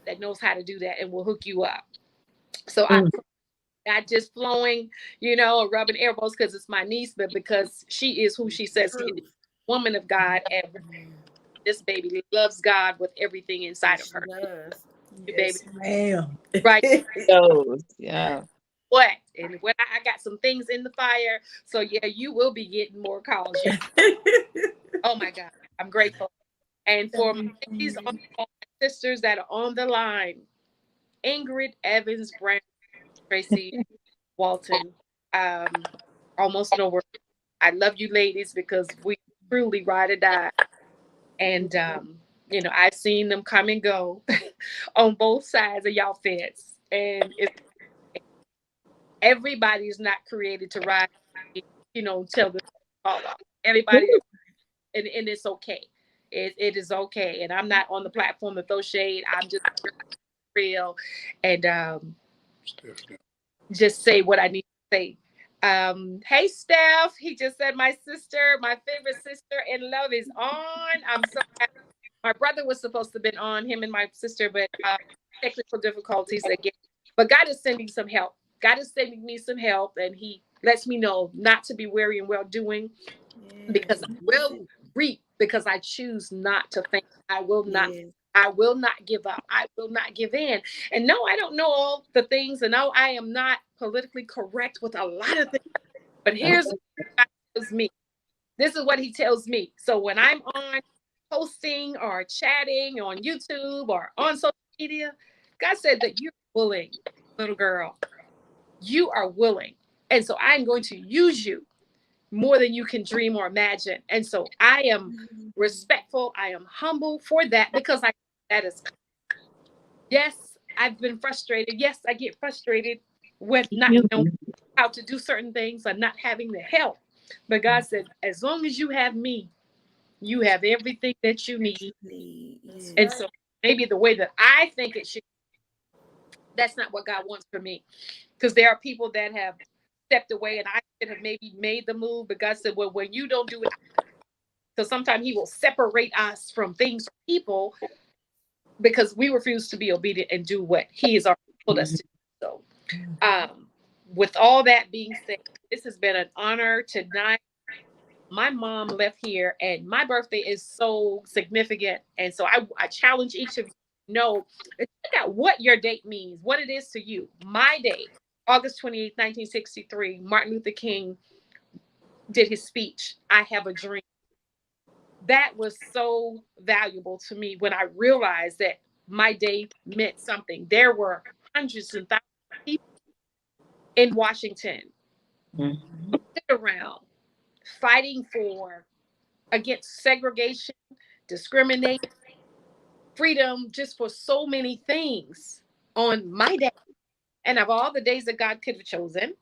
that knows how to do that and will hook you up. So I mm. not just flowing, or rubbing elbows because it's my niece, but because she is who she says she is, True. woman of God, and this baby loves God with everything inside of Yes, she her. does. Baby, Yes, ma'am. right? Those, yeah. What? And when I got some things in the fire, so yeah, you will be getting more calls. Yeah. Oh my God, I'm grateful. And for my Thank ladies, you. all my sisters that are on the line, Ingrid Evans Brown, Tracy Walton, um, almost no word. I love you ladies because we truly ride or die. And I've seen them come and go on both sides of y'all fence. And it's everybody's not created to ride, tell the fall off. Everybody and it's okay. It is okay. And I'm not on the platform to throw shade. I'm just real and just say what I need to say. Hey Steph, he just said my sister, my favorite sister in love is on. I'm so happy. My brother was supposed to have been on, him and my sister, but technical difficulties again. But God is sending some help. God is sending me some help, and He lets me know not to be weary and well doing yes, because I will reap because I choose not to faint. I will not. yes, I will not give up. I will not give in. And no, I don't know all the things, and no, I am not politically correct with a lot of things. But here's what God tells me. This is what He tells me. So when I'm on posting or chatting on YouTube or on social media. God said that you're willing, little girl. You are willing. And so I'm going to use you more than you can dream or imagine. And so I am respectful. I am humble for that because that is, yes, I've been frustrated. Yes, I get frustrated with not knowing how to do certain things or not having the help. But God said, as long as you have me, you have everything that you need. That's And right. so maybe the way that I think it should, that's not what God wants for me. Because there are people that have stepped away and I should have maybe made the move. But God said, well, when you don't do it, because sometimes He will separate us from things, people, because we refuse to be obedient and do what He has already told us to do. So, um, with all that being said, this has been an honor tonight. My mom left here, and my birthday is so significant. And so I challenge each of you to know, check out what your date means, what it is to you. My date, August 28th, 1963, Martin Luther King did his speech, I Have a Dream. That was so valuable to me when I realized that my day meant something. There were hundreds and thousands of people in Washington sit around fighting for against segregation, discrimination, freedom, just for so many things on my day. And of all the days that God could have chosen,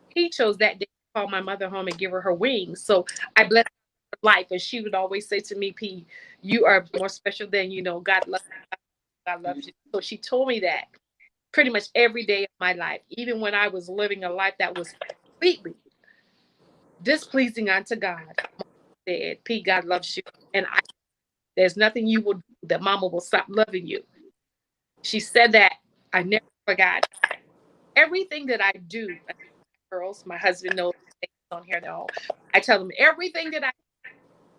He chose that day to call my mother home and give her her wings. So I bless her life. And she would always say to me, P, you are more special than you know. God loves you. God loves you. So she told me that pretty much every day of my life, even when I was living a life that was completely displeasing unto God. Mom said, P, God loves you. And there's nothing you will do that mama will stop loving you. She said that. I never forgot. Everything that I do, girls, my husband knows on here now. I tell them everything that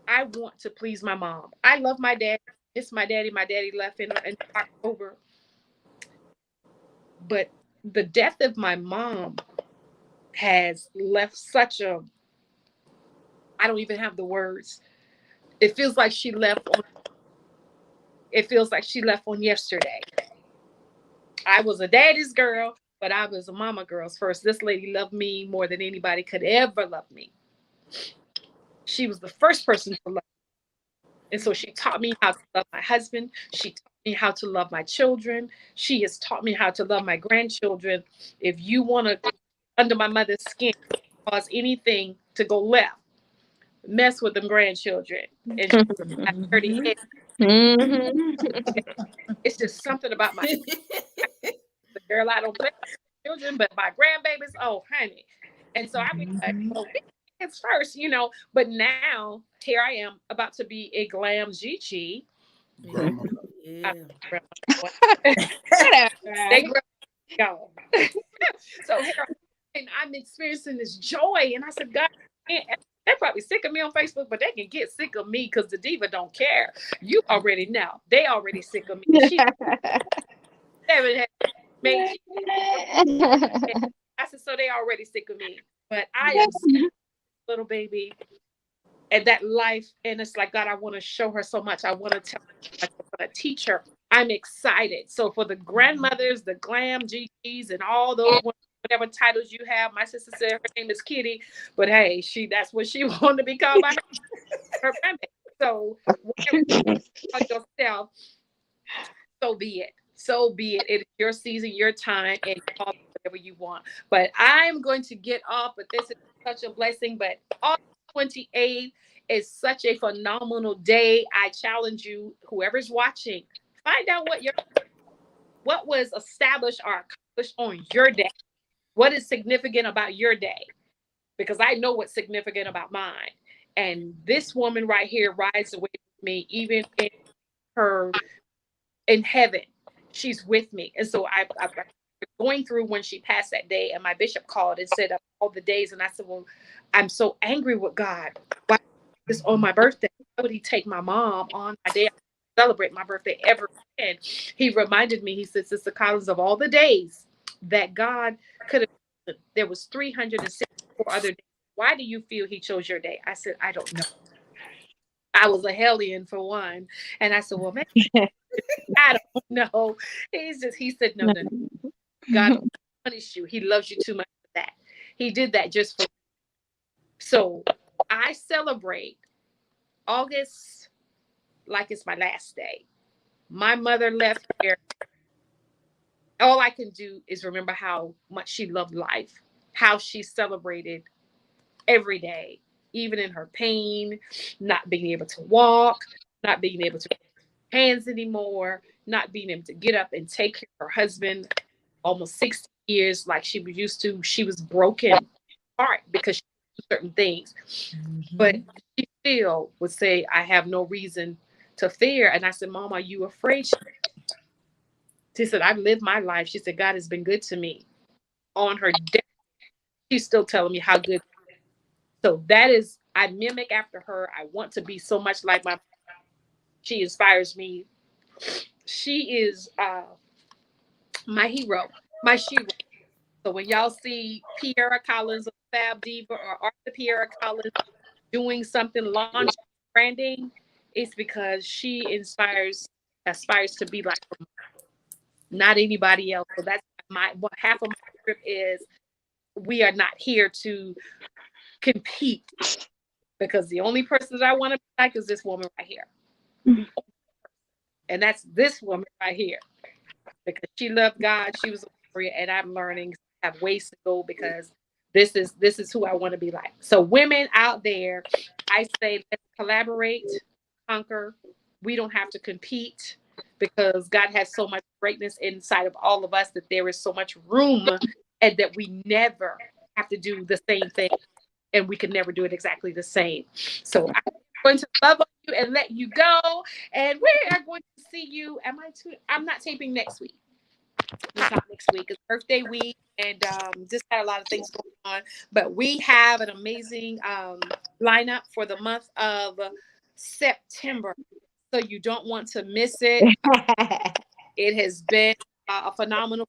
I want to please my mom. I love my dad. It's my daddy. My daddy left in October. But the death of my mom has left such a, I don't even have the words. It feels like she left on, it feels like she left on yesterday. I was a daddy's girl, but I was a mama girl's first. This lady loved me more than anybody could ever love me. She was the first person to love me. And so she taught me how to love my husband. She taught me how to love my children. She has taught me how to love my grandchildren. If you want to, under my mother's skin, cause anything to go left, mess with them grandchildren. And she's at 38. It's just something about my the girl. I don't play with children, but my grandbabies, oh honey. And so I be like, well, it's first, you know. But now here I am about to be a glam Gigi. Grandma. Yeah. They grow gone. So here and I'm experiencing this joy. And I said, God, man, they're probably sick of me on Facebook, but they can get sick of me because the diva don't care. You already know. They already sick of me. And she haven't had made I said, so they already sick of me. But I am little baby and that life. And it's like, God, I want to show her so much. I want to tell her, I want to teach her. I'm excited. So for the grandmothers, the glam GGs, and all those whatever titles you have, my sister said her name is Kitty, but hey, that's what she wanted to be called by her grandma. So whatever you call yourself, so be it. So be it. It is your season, your time, and call it whatever you want. But I'm going to get off. But this is such a blessing. But August 28th is such a phenomenal day. I challenge you, whoever's watching, find out what was established or accomplished on your day. What is significant about your day? Because I know what's significant about mine. And this woman right here rides away with me, even in her in heaven. She's with me. And so I going through when she passed that day, and my bishop called and said all the days. And I said, well, I'm so angry with God. Why is this on my birthday? Why would He take my mom on my day? I celebrate my birthday ever again. He reminded me, he said, Sister Collins, of all the days that God could have, there was 364 other days. Why do you feel He chose your day? I said, I don't know. I was a hellion for one. And I said, well, man, I don't know. He said, no, no, no. God will punish you. He loves you too much for that. He did that just for. So I celebrate August like it's my last day. My mother left here. All I can do is remember how much she loved life, how she celebrated every day, even in her pain, not being able to walk, not being able to hands anymore, not being able to get up and take care of her husband almost 60 years like she was used to. She was broken heart because she did certain things. But she still would say, I have no reason to fear. And I said, Mom, are you afraid? She said, I've lived my life. She said, God has been good to me. On her death, she's still telling me how good. So that is, I mimic after her. I want to be so much like my. She inspires me. She is my hero, my shero. So when y'all see Pierre Collins of Fab Diva or Arthur Pierre Collins doing something, launching, branding, it's because she aspires to be like her, not anybody else. So that's what half of my trip is. We are not here to compete because the only person that I want to be like is this woman right here. And that's this woman right here. Because she loved God, she was a warrior, and I'm learning, I have ways to go because this is who I want to be like. So women out there, I say let's collaborate, conquer. We don't have to compete because God has so much greatness inside of all of us that there is so much room and that we never have to do the same thing and we can never do it exactly the same. So I'm going to love on you and let you go. And we are going to see you. I'm not taping next week. It's not next week. It's birthday week, and just had a lot of things going on. But we have an amazing lineup for the month of September, so you don't want to miss it. It has been a phenomenal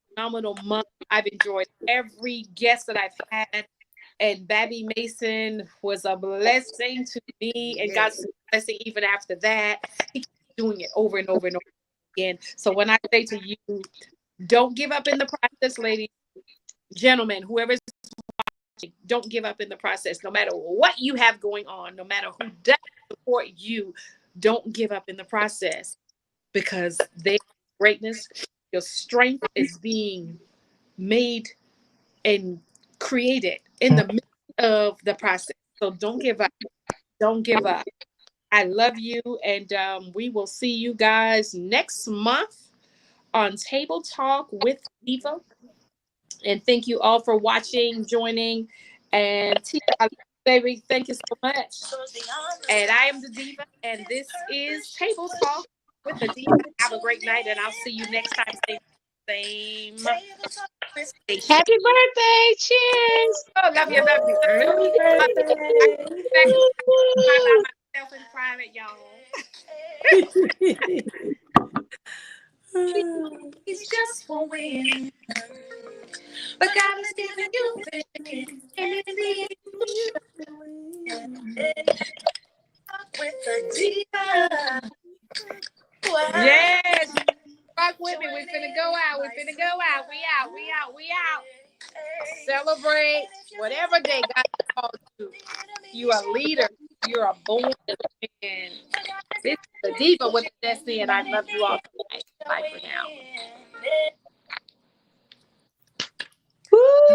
month. I've enjoyed every guest that I've had, and Babby Mason was a blessing to me, and God's blessing even after that. He keeps doing it over and over and over again. So when I say to you, don't give up in the process, ladies, gentlemen, whoever's watching, don't give up in the process. No matter what you have going on, no matter who does support you, don't give up in the process because their greatness, your strength is being made and created in the midst of the process. So don't give up. Don't give up. I love you, and we will see you guys next month on Table Talk with Diva. And thank you all for watching, joining, and baby, thank you so much. And I am the Diva, and this is Table Talk with the Diva. Have a great night, and I'll see you next time. Same station. Happy birthday! Cheers! Oh, love you, love you. Happy I birthday. back by myself in private, y'all. He's just for win. But God has given you vision, and in the end, with the diva. Yes, rock with me. We finna go out. We finna go out. We out. We out. We out. Celebrate whatever day God called you. You are a leader. You're a born man. This is the diva with the destiny, and I love you all tonight. Bye for now. Woo!